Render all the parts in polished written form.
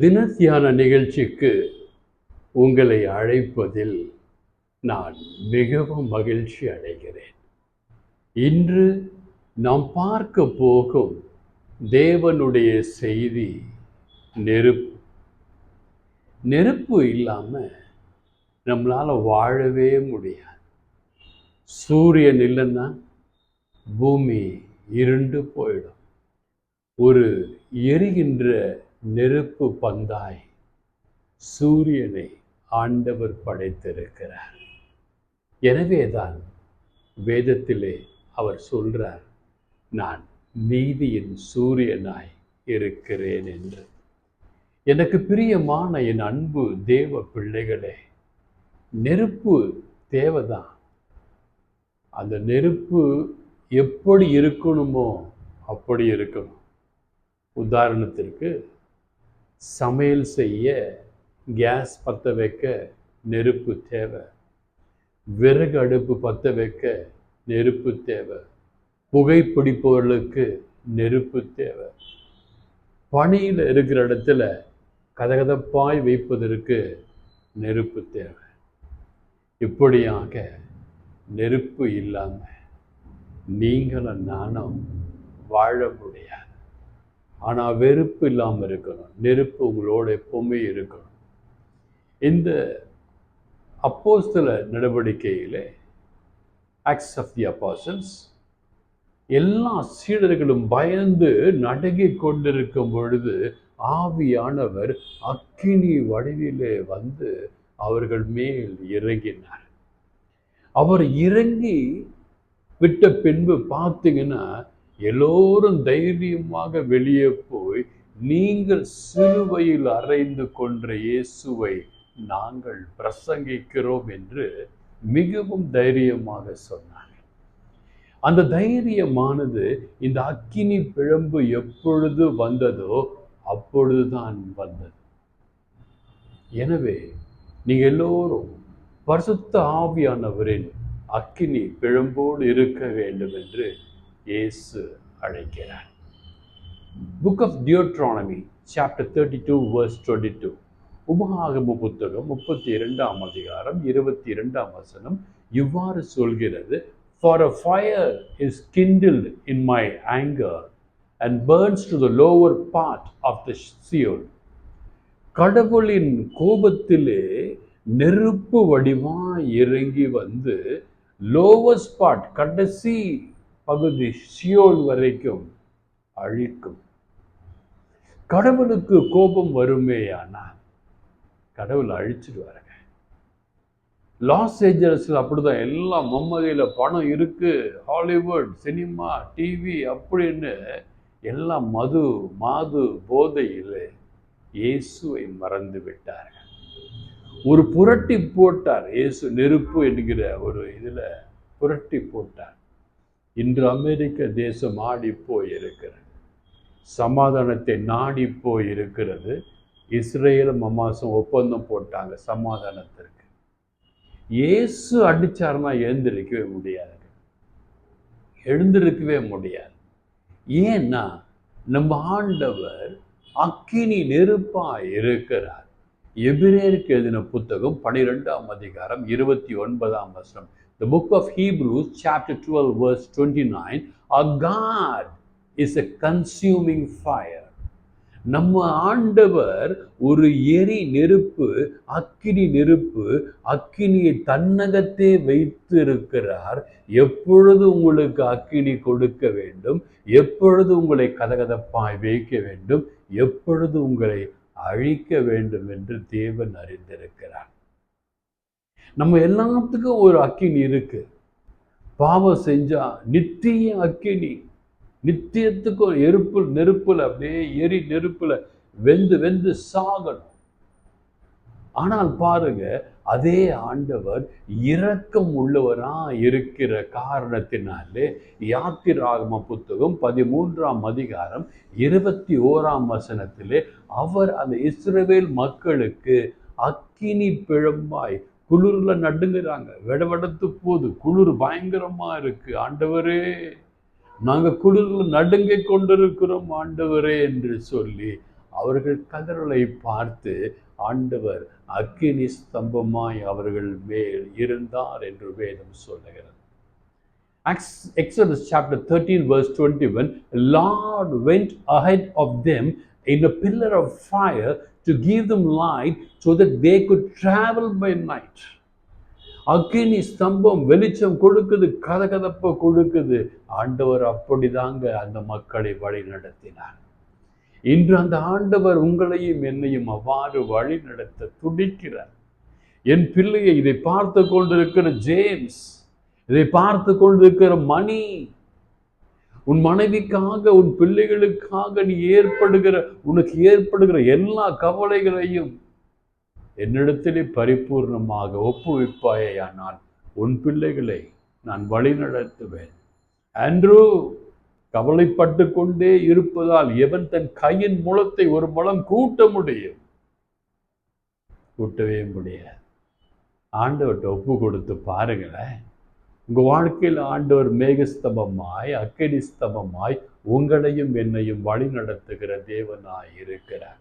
தினத்தியான நிகழ்ச்சிக்கு உங்களை அழைப்பதில் நான் மிகவும் மகிழ்ச்சி அடைகிறேன். இன்று நாம் பார்க்க போகும் தேவனுடைய செய்தி நெருப்பு. நெருப்பு இல்லாமல் நம்மளால் வாழவே முடியாது. சூரியன் இல்லைன்னா பூமி இருண்டு போயிடும். ஒரு எரிகின்ற நெருப்பு பந்தாய் சூரியனை ஆண்டவர் படைத்திருக்கிறார். எனவேதான் வேதத்திலே அவர் சொல்றார், நான் நீதியின் சூரியனாய் இருக்கிறேன் என்று. எனக்கு பிரியமான என் அன்பு தேவ பிள்ளைகளே, நெருப்பு தேவைதான். அந்த நெருப்பு எப்படி இருக்கணுமோ அப்படி இருக்கணும். உதாரணத்திற்கு, சமையல் செய்ய கேஸ் பற்ற வைக்க நெருப்பு தேவை, விறகு அடுப்பு பற்ற வைக்க நெருப்பு தேவை, புகைப்பிடிப்பவர்களுக்கு நெருப்பு தேவை, பனியில் இருக்கிற இடத்துல கதகதப்பாய் வைப்பதற்கு நெருப்பு தேவை. இப்படியாக நெருப்பு இல்லாமல் நீங்களும் நானும் வாழ முடியாது. ஆனால் வெறுப்பு இல்லாமல் இருக்கணும். நெருப்பு உங்களோட எப்பவுமே இருக்கணும். இந்த அப்போஸ்தல நடவடிக்கையிலே, ஆக்ட்ஸ் ஆஃப் தி அப்போஸ்டல்ஸ், எல்லா சீடர்களும் பயந்து நடுங்கிக் கொண்டிருக்கும் பொழுது ஆவியானவர் அக்கினி வடிவிலே வந்து அவர்கள் மேல் இறங்கினார். அவர் இறங்கி விட்ட பின்பு பார்த்தீங்கன்னா, எல்லோரும் தைரியமாக வெளியே போய், நீங்கள் சிலுவையில் அறைந்து கொன்ற இயேசுவை நாங்கள் பிரசங்கிக்கிறோம் என்று மிகவும் தைரியமாக சொன்னார்கள். அந்த தைரியமானது இந்த அக்கினி பிழம்பு எப்பொழுது வந்ததோ அப்பொழுதுதான் வந்தது. எனவே நீங்க எல்லோரும் பரிசுத்த ஆவியானவரின் அக்கினி பிழம்போடு இருக்க வேண்டும் என்று இயேசு அழைக்கிறார். Book of Deuteronomy chapter 32 verse 22, உபாகம புத்தகம் 32ஆம் அதிகாரம் 22ஆம் வசனம் இவ்வாறு சொல்கிறது, For a fire is kindled in my anger and burns to the lower part of the Sheol. கடவுளின் கோபத்திலே நெருப்பு வடிவாய் இறங்கி வந்து லோவர் ஸ்பாட், கடைசி பகுதி சியோல் வரைக்கும் அழிக்கும். கடவுளுக்கு கோபம் வருமேயானால் கடவுள் அழிச்சிடுவாருங்க. லாஸ் ஏஞ்சல்ஸ்ல அப்படிதான். எல்லாம் மம்மதியில பணம் இருக்கு, ஹாலிவுட், சினிமா, டிவி அப்படின்னு எல்லாம் மாது போதையில் இயேசுவை மறந்து விட்டார்கள். ஒரு புரட்டி போட்டார் இயேசு. நெருப்பு என்கிற ஒரு இதுல புரட்டி போட்டார். இன்று அமெரிக்க தேசம் ஆடி போய் இருக்கிறது, சமாதானத்தை நாடி போய் இருக்கிறது. இஸ்ரேலும் ஹமாஸும் ஒப்பந்தம் போட்டாங்க சமாதானத்திற்கு. இயேசு அடிச்சாருன்னா எழுந்திருக்கவே முடியாது, எழுந்திருக்கவே முடியாது. ஏன்னா நம்ம ஆண்டவர் அக்கினி நெருப்பா இருக்கிறார். எபிரேயருக்கு எழுதின புத்தகம் 12ஆம் அதிகாரம் 29ஆம் வசனம், The book of Hebrews chapter 12 verse 29, Our God is a consuming fire. நம்ம ஆண்டவர் ஒரு எரி நெருப்பு, அக்கினி நெருப்பு. அக்கினியை தன்னகத்தே வைத்து இருக்கிறார். எப்பொழுது உங்களுக்கு அக்கினி கொடுக்க வேண்டும், எப்பொழுது உங்களை கதகதப்பாய் வைக்க வேண்டும், எப்பொழுது உங்களை அழிக்க வேண்டும் என்று தேவன் அறிந்திருக்கிறார். நம்ம எல்லாத்துக்கும் ஒரு அக்கினி இருக்கு. பாவம் செஞ்சா நித்திய அக்கினி, நித்தியத்துக்கும் நெருப்புல அப்படியே எரி நெருப்புல வெந்து சாகணும். ஆனால் பாருங்க, அதே ஆண்டவர் இரக்கம் உள்ளவரா இருக்கிற காரணத்தினாலே யாத்திராகம புத்தகம் 13ஆம் அதிகாரம் 21ஆம் வசனத்திலே அவர் அந்த இஸ்ரவேல் மக்களுக்கு அக்கினி பிழம்பாய், குளிர்ல நடுங்குறாங்க, வெடவெடத்து போது, குளிர் பயங்கரமா இருக்கு, ஆண்டவரே நாங்க குளிர்ல நடுங்கிக் கொண்டிருக்கிறோம் ஆண்டவரே என்று சொல்லி அவர்கள் கதறலை பார்த்து ஆண்டவர் அக்கினி ஸ்தம்பமாய் அவர்கள் மேல் இருந்தார் என்று வேதம் சொல்லுகிறது. Exodus chapter 13 verse 21, Lord went ahead of them in a pillar of fire to give them light so that they could travel by night. அக்கினி ஸ்தம்பம் வெளிச்சம் கொடுக்குது, கதகதப்ப கொடுக்குது. ஆண்டவர் அப்படிதாங்க அந்த மக்களை வழி நடத்தினார். இன்று அந்த ஆண்டவர் உங்களையும் என்னையும் அவ்வாறு வழி நடத்த துடிக்கிறார். என் பிள்ளையை இதை பார்த்து கொண்டிருக்கிற ஜேம்ஸ், இதை பார்த்து கொண்டிருக்கிற மணி, உன் மனைவிக்காக உன் பிள்ளைகளுக்காக நீ உனக்கு ஏற்படுகிற எல்லா கவலைகளையும் என்னிடத்திலே பரிபூர்ணமாக ஒப்புவிப்பாயானால் உன் பிள்ளைகளை நான் வழி நடத்துவேன். ஆண்ட்ரூ, கவலைப்பட்டு கொண்டே இருப்பதால் எவன் தன் கையின் முழத்தை ஒரு முழம் கூட்ட முடியும்? கூட்டவே முடியாது. ஆண்டவர்கிட்ட ஒப்பு கொடுத்து பாருங்களேன். உங்க வாழ்க்கையில் ஆண்டவர் மேகஸ்தபமாய் அக்கினி ஸ்தபமாய் உங்களையும் என்னையும் வழி நடத்துகிற தேவனாய் இருக்கிறார்.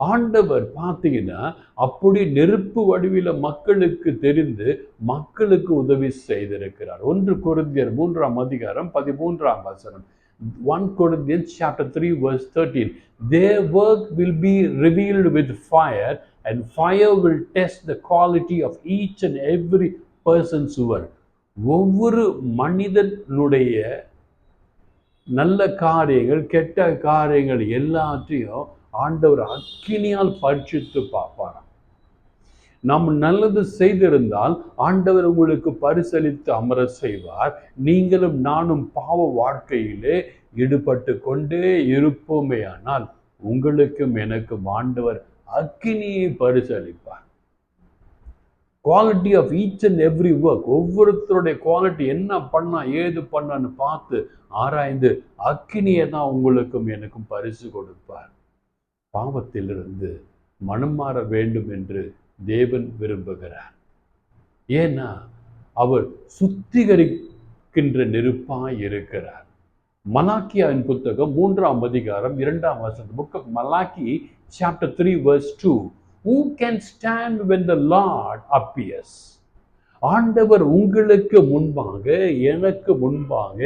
ஆண்டவர் பார்த்தீங்கன்னா அப்படி நெருப்பு வடிவில மக்களுக்கு தெரிந்து மக்களுக்கு உதவி செய்திருக்கிறார். 1 கொரிந்தியர் 3ஆம் அதிகாரம் 13ஆம் வசனம். 1 Corinthians chapter 3 verse 13. Their work will be revealed with fire, and fire will test the quality of each and every person's work. ஒவ்வொரு மனிதனுடைய நல்ல காரியங்கள் கெட்ட காரியங்கள் எல்லாத்தையும் ஆண்டவர் அக்கினியால் பரிசுத்து பார்ப்பாராம். நாம் நல்லது செய்திருந்தால் ஆண்டவர் உங்களுக்கு பரிசளித்து அமர செய்வார். நீங்களும் நானும் பாவ வாழ்க்கையிலே ஈடுபட்டு கொண்டே இருப்போமே ஆனால் உங்களுக்கும் எனக்கும் ஆண்டவர் அக்கினியை பரிசளிப்பார். Quality of each and every work, ஒவ்வொருத்தருடைய குவாலிட்டி என்ன பண்ணா ஏது பண்ணான்னு பார்த்து ஆராய்ந்து அக்கினியை தான் உங்களுக்கும் எனக்கும் பரிசு கொடுப்பார். பாவத்திலிருந்து மனம் மாற வேண்டும் என்று தேவன் விரும்புகிறார். ஏன்னா அவர் சுத்திகரிக்கின்ற நெருப்பாய் இருக்கிறார். மலாக்கியாவின் புத்தகம் 3ஆம் அதிகாரம் 2ஆம் வசனம். Book of Malachi chapter 3 verse 2. Who can stand when the Lord appears? ஆண்டவர் உங்களுக்கு முன்பாக எனக்கு முன்பாக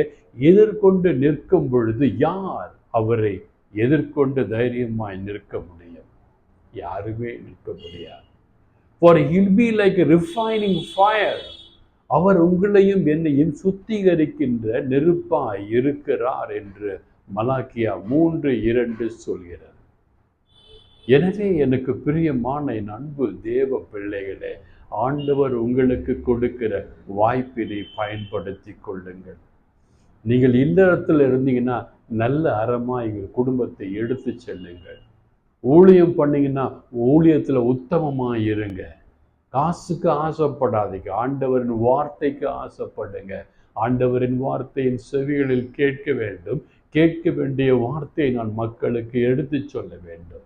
எதிர்கொண்டு நிற்கும் பொழுது யார் அவரை எதிர்கொண்டு தைரியமாய் நிற்க முடியும்? யாருமே நிற்க முடியாது. For he'll be like a refining fire. அவர் உங்களையும் என்னையும் சுத்திகரிக்கின்ற நெருப்பாய் இருக்கிறார் என்று மலாக்கியா 3:2 சொல்கிறது. எனவே எனக்கு பிரியமான என் அன்பு தேவ பிள்ளைகளே, ஆண்டவர் உங்களுக்கு கொடுக்கிற வாய்ப்பினை பயன்படுத்தி கொள்ளுங்கள். நீங்கள் இல்லறத்தில் இருந்தீங்கன்னா நல்ல அறமா எங்கள் குடும்பத்தை எடுத்து செல்லுங்கள். ஊழியம் பண்ணீங்கன்னா ஊழியத்தில் உத்தமமாக இருங்க. காசுக்கு ஆசைப்படாதீங்க, ஆண்டவரின் வார்த்தைக்கு ஆசைப்படுங்க. ஆண்டவரின் வார்த்தையின் செவிகளில் கேட்க வேண்டும். கேட்க வேண்டிய வார்த்தையை நான் மக்களுக்கு எடுத்து சொல்ல வேண்டும்.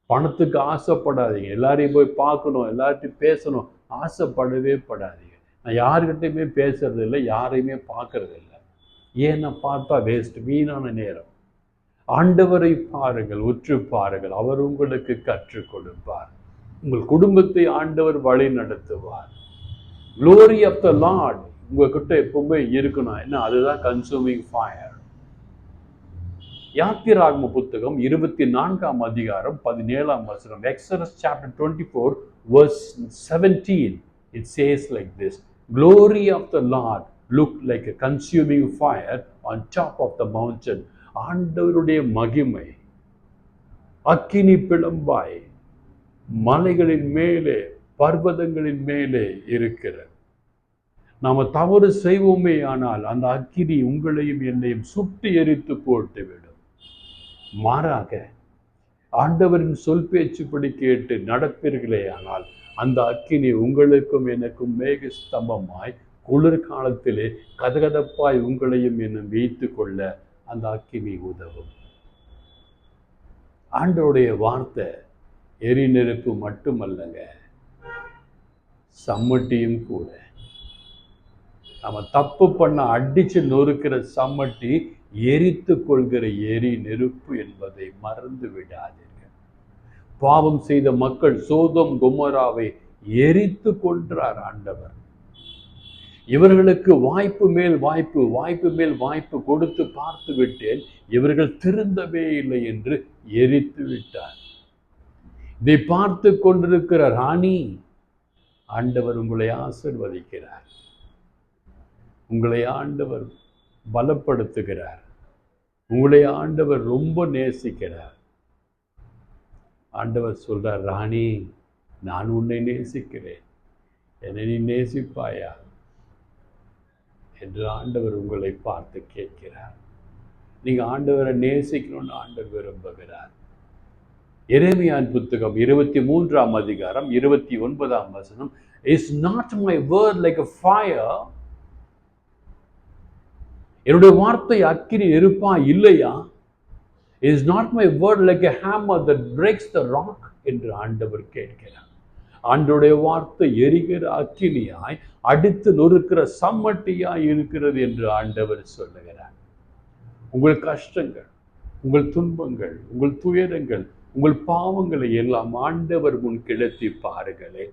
பணத்துக்கு ஆசைப்படாதீங்க. எல்லாரையும் போய் பார்க்கணும், எல்லார்ட்டையும் பேசணும், ஆசைப்படவே படாதீங்க. நான் யாருக்கிட்டையுமே பேசுறது இல்லை, யாரையுமே பார்க்கறது இல்லை. ஏன்னா பார்த்தா வேஸ்ட், வீணான நேரம். ஆண்டவரை பாருங்கள், உற்று பாருங்கள், அவர் உங்களுக்கு கற்றுக் கொடுப்பார். உங்கள் குடும்பத்தை ஆண்டவர் வழி நடத்துவார். Glory of the Lord உங்ககிட்ட எப்பவுமே இருக்கணும். என்ன, அதுதான் கன்சூமிங் ஃபயர். யாத்திராகம புத்தகம் 24ஆம் அதிகாரம் 17ஆம் வசனம். Exodus chapter 24 verse 17. It says like this. Glory of the Lord looked like a consuming fire on top of the mountain. ஆண்டவருடைய மகிமை அக்கினி பிளம்பாய் மலைகளின் மேலே பர்வதங்களின் மேலே இருக்கிறது. நாம தவறு செய்வோமே ஆனால் அந்த அக்கினி உங்களையும் என்னையும் சுட்டு எரித்து போட்டுவிடும். மாறாக ஆண்டவரின் சொல் பேச்சுப்படி கேட்டு நடப்பீர்களே ஆனால் அந்த அக்கினி உங்களுக்கும் எனக்கும் மேக ஸ்தம்பமாய் குளிர்காலத்திலே கதகதப்பாய் உங்களையும் என்னும் வைத்து கொள்ள அந்த அக்கினி உதவும். ஆண்டவருடைய வார்த்தை எரி நெருப்பு மட்டுமல்லங்க, சம்மட்டியும் கூட. நம்ம தப்பு பண்ண அடிச்சு நொறுக்கிற சம்மட்டி எரித்து கொள்கிற எரி நெருப்பு என்பதை மறந்து விடாதீர்கள். பாவம் செய்த மக்கள் சோதோம் கொமோராவை எரித்து கொன்றார் ஆண்டவர். இவர்களுக்கு வாய்ப்பு மேல் வாய்ப்பு, வாய்ப்பு மேல் வாய்ப்பு கொடுத்து பார்த்து விட்டேன், இவர்கள் திருந்தவே இல்லை என்று எரித்து விட்டார். இதை பார்த்து கொண்டிருக்கிற ராணி, ஆண்டவர் உங்களை ஆசீர்வதிக்கிறார். உங்களை ஆண்டவர் பலப்படுத்துகிறார். உங்களை ஆண்டவர் ரொம்ப நேசிக்கிறார். ஆண்டவர் சொல்றார், ராணி, நான் உன்னை நேசிக்கிறேன், என்னை நீ நேசிப்பாயா என்று ஆண்டவர் உங்களை பார்த்து கேட்கிறார். நீங்க ஆண்டவரை நேசிக்கணும்னு ஆண்டவர் விரும்புகிறார். எரேமியாவின் புத்தகம் 23ஆம் அதிகாரம் 29ஆம் வசனம், is not my word like a fire, என்னுடைய வார்த்தை அக்கினி நெருப்பா இல்லையா? is not my word like a hammer that breaks the rock என்று ஆண்டவர் கேட்கிறார். ஆண்டவருடைய வார்த்தை எரிகிற அக்கினியாய் அடித்து நொறுக்கிற சம்மட்டியாய் இருக்கிறது என்று ஆண்டவர் சொல்லுகிறார். உங்கள் கஷ்டங்கள், உங்கள் துன்பங்கள், உங்கள் துயரங்கள், உங்கள் பாவங்களை எல்லாம் ஆண்டவர் முன் கிளத்தி பாருங்களே.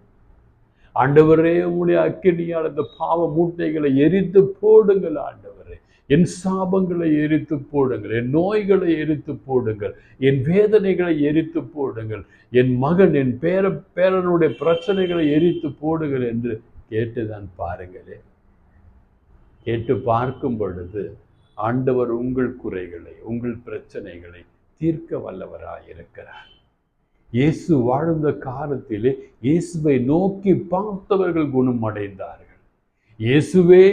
ஆண்டவரே, உங்களுடைய அக்கினியால் அந்த பாவ மூட்டைகளை எரித்து போடுங்கள். ஆண்டவரே, என் சாபங்களை எரித்து போடுங்கள், என் நோய்களை எரித்து போடுங்கள், என் வேதனைகளை எரித்து போடுங்கள், என் மகன் என் பேரனுடைய பிரச்சனைகளை எரித்து போடுங்கள் என்று கேட்டுதான் பாருங்களே. கேட்டு பார்க்கும் பொழுது ஆண்டவர் உங்கள் குறைகளை, உங்கள் பிரச்சனைகளை தீர்க்க வல்லவராயிருக்கிறார். இயேசு வாழ்ந்த காலத்திலே இயேசுவை நோக்கி பார்த்தவர்கள் குணமடைந்தார்கள். இயேசுவே,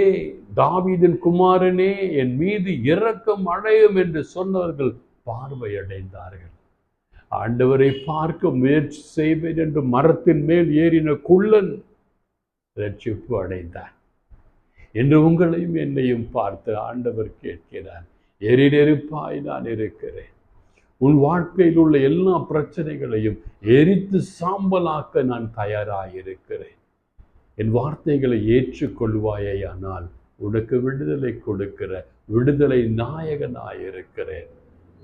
தாவீதின் குமாரனே, என் மீது இரக்கம் அடையும் என்று சொன்னவர்கள் பார்வையடைந்தார்கள். ஆண்டவரை பார்க்க முயற்சி செய்வேன் என்று மரத்தின் மேல் ஏறின குள்ளன் ரட்சிப்பு அடைந்தார் என்று உங்களையும் என்னையும் பார்த்து ஆண்டவர் கேட்கிறார், எரி நெருப்பாய் நான் இருக்கிறேன். உன் வாழ்க்கையில் உள்ள எல்லா பிரச்சனைகளையும் எரித்து சாம்பலாக்க நான் தயாராயிருக்கிறேன். என் வார்த்தைகளை ஏற்றுக்கொள்வாயானால் உனக்கு விடுதலை கொடுக்கிற விடுதலை நாயகனாயிருக்கிறேன்.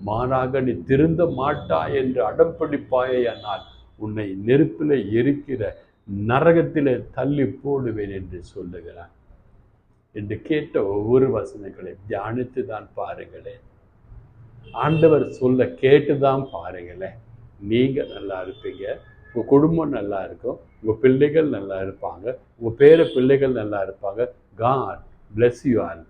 மாறாக நீ திருந்த மாட்டாய் என்று அடம்பிடிப்பாயானால் உன்னை நெருப்பிலே எரிக்கிற நரகத்திலே தள்ளி போடுவேன் என்று சொல்லுகிறார். என்று கேட்ட ஒவ்வொரு வசனங்களை தியானித்து தான் பாருங்களேன். ஆண்டவர் சொல்ல கேட்டுதான் பாருங்களேன். நீங்க நல்லா இருப்பீங்க, உங்க குடும்பம் நல்லா இருக்கும், உங்க பிள்ளைகள் நல்லா இருப்பாங்க, உங்க பேர பிள்ளைகள் நல்லா இருப்பாங்க. God bless you all.